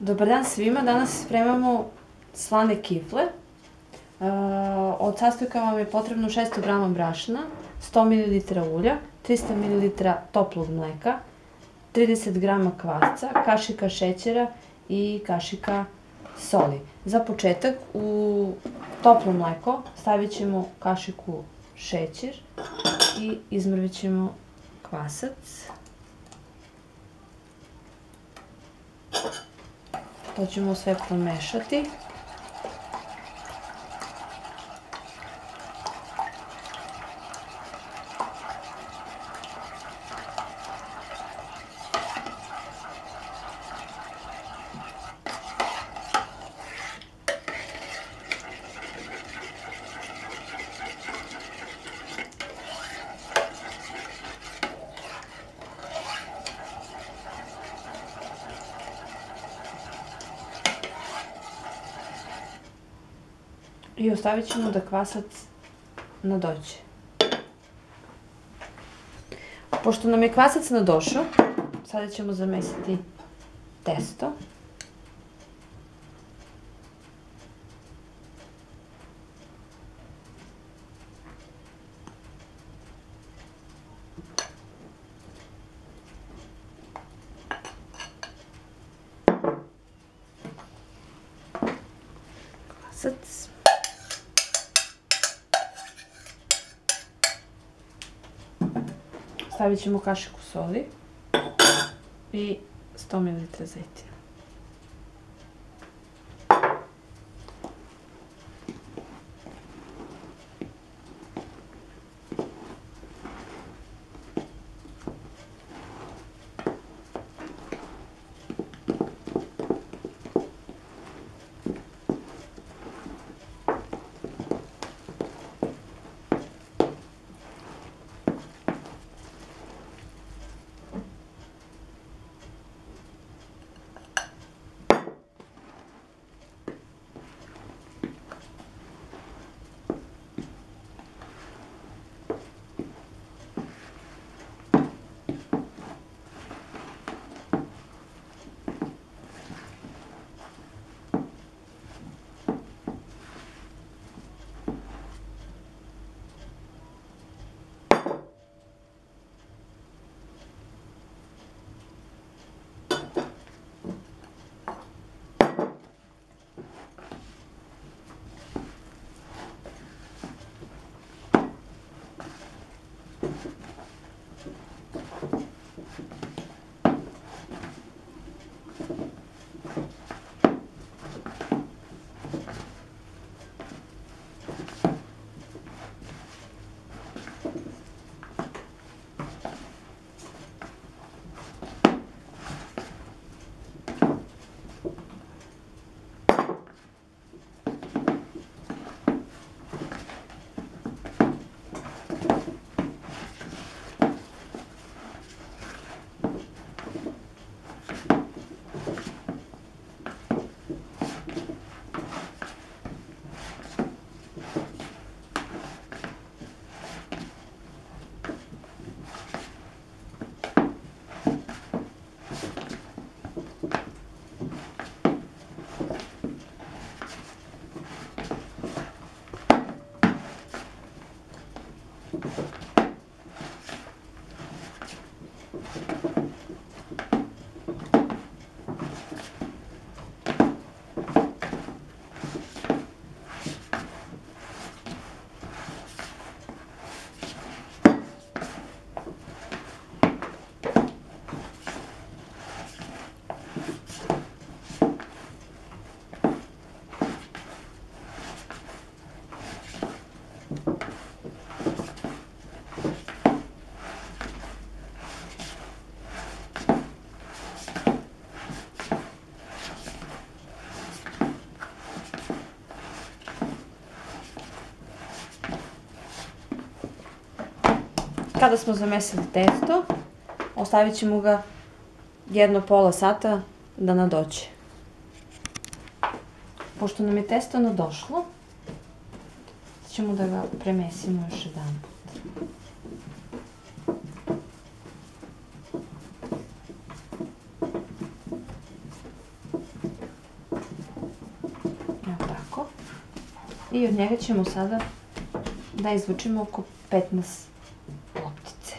Dobar dan svima, danas spremamo slane kifle. Od sastojka vam je potrebno 600 g brašna, 100 ml ulja, 300 ml toplog mleka, 30 g kvasca, kašika šećera i kašika soli. Za početak u toplo mleko stavit ćemo kašiku šećer i izmrvit ćemo kvasac. To ćemo sve promešati. I ostavit ćemo da kvasac nadođe. Pošto nam je kvasac nadošao, sada ćemo zamesiti testo. Kvasac. Stavit ćemo kašiku soli i 100 ml zejtina. Kada smo zamesili testo, ostavit ćemo ga jedno pola sata da nadođe. Pošto nam je testo nadošlo, ćemo da ga premesimo još jedan put. I od njega ćemo sada da izvučemo oko 15 loptice.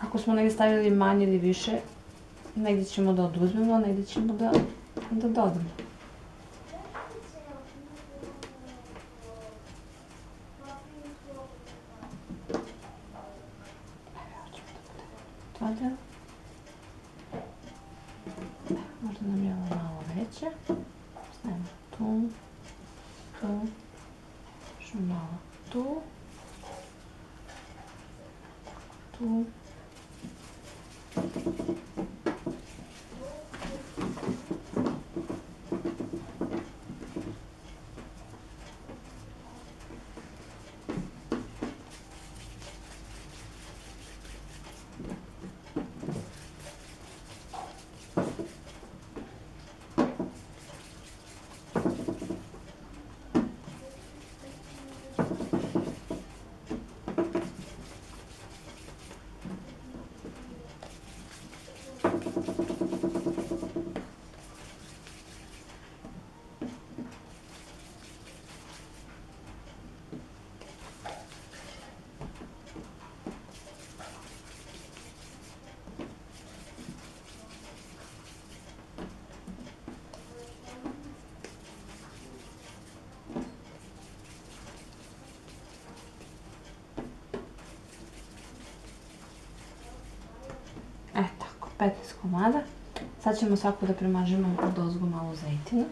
Ako smo negdje stavili manje ili više, negdje ćemo da oduzmemo, a negdje ćemo da dodamo. Možda nam je ovo malo veće. Stavimo tu, još malo tu, tu. Tako, 15 komada. Sad ćemo svaku da premažemo odozgo malo zejtina.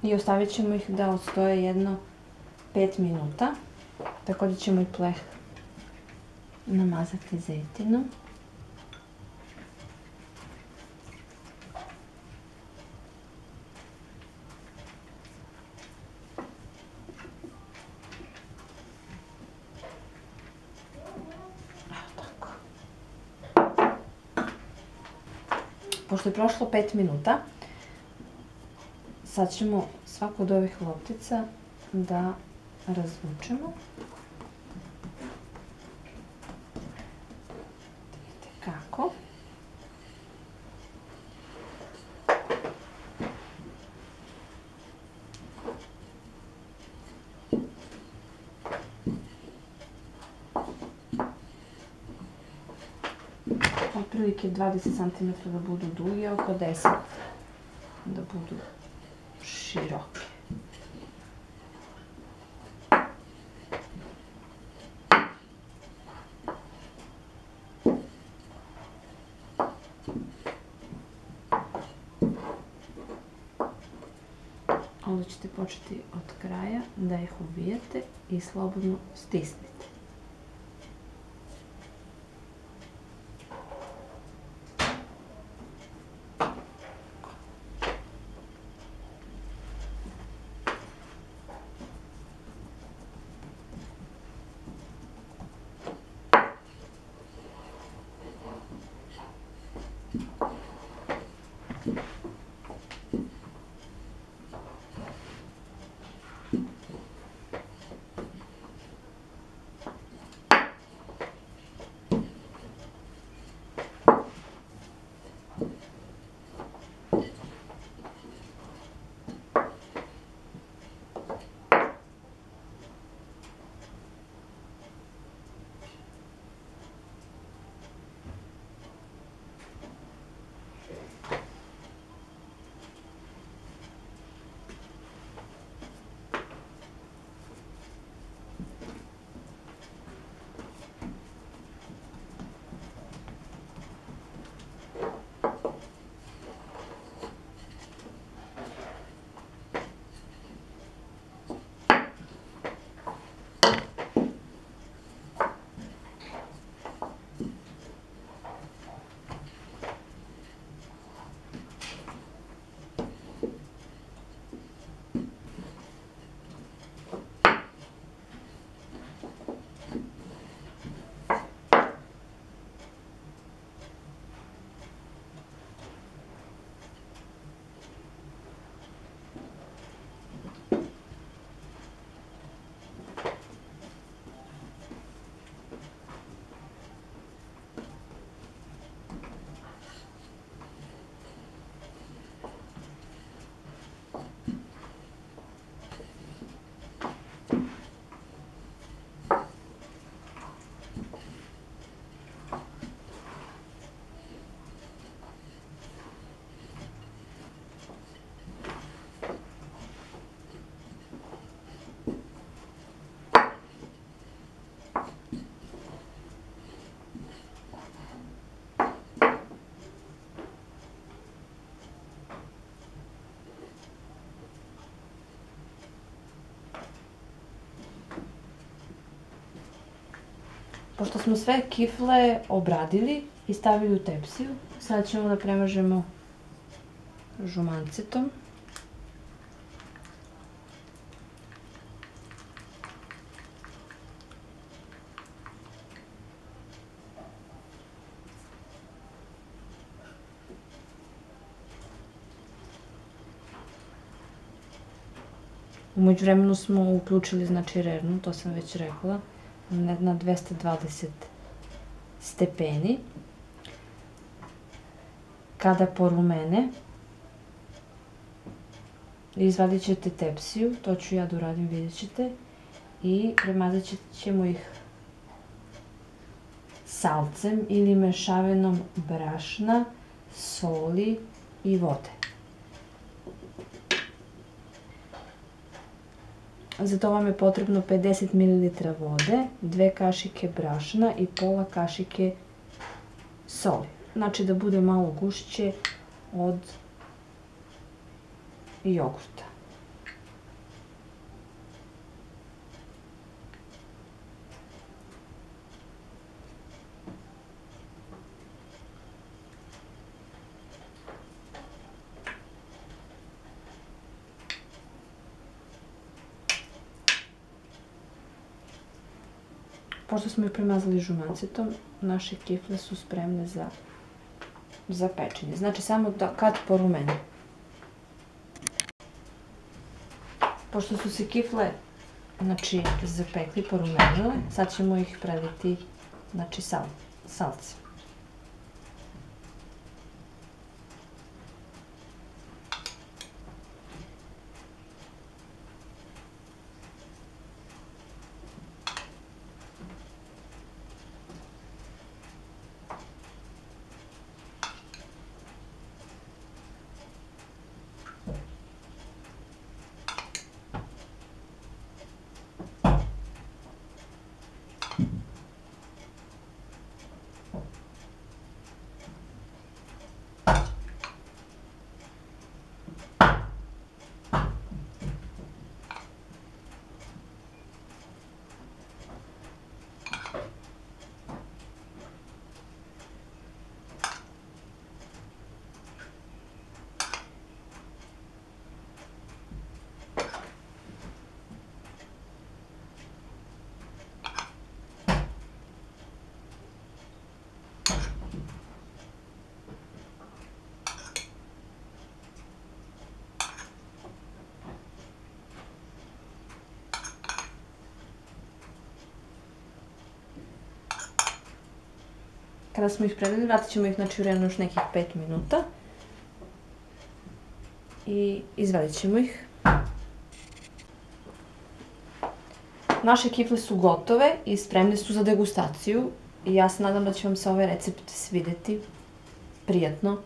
I ostavit ćemo ih da odstoje jedno 5 minuta. Također ćemo i pleh namazati zejtinom. Evo tako. Pošto je prošlo 5 minuta, sad ćemo svaku od ovih loptica da razvučemo. Vidite kako. Otprilike 20 cm da budu dugi, oko 10 da budu široke. Onda ćete početi od kraja da ih uvijete i slobodno stisnite. Pošto smo sve kifle obradili i stavili u tepsiju, sad ćemo da premažemo žumancetom. U međuvremenu smo uključili, znači, rernu, to sam već rekla, na 220 stepeni. Kada porumene, izvadit ćete tepsiju, to ću ja da uradim, vidjet ćete, i premazat ćemo ih salcem ili mešavinom brašna, soli i vode. Za to vam je potrebno 50 ml vode, 2 kašike brašna i pola kašike soli. Znači da bude malo gušće od jogurta. Pošto smo ih premazali žumancetom, naše kifle su spremne za pečenje. Znači samo da kad porumene. Pošto su se kifle, znači, zapekli, porumenile, sad ćemo ih preliti, znači, salcem. Kada smo ih predali, vratit ćemo ih u vremenu još nekih 5 minuta. I izvadit ćemo ih. Naše kifle su gotove i spremne su za degustaciju. I ja se nadam da će vam se ovaj recept svideti. Prijatno.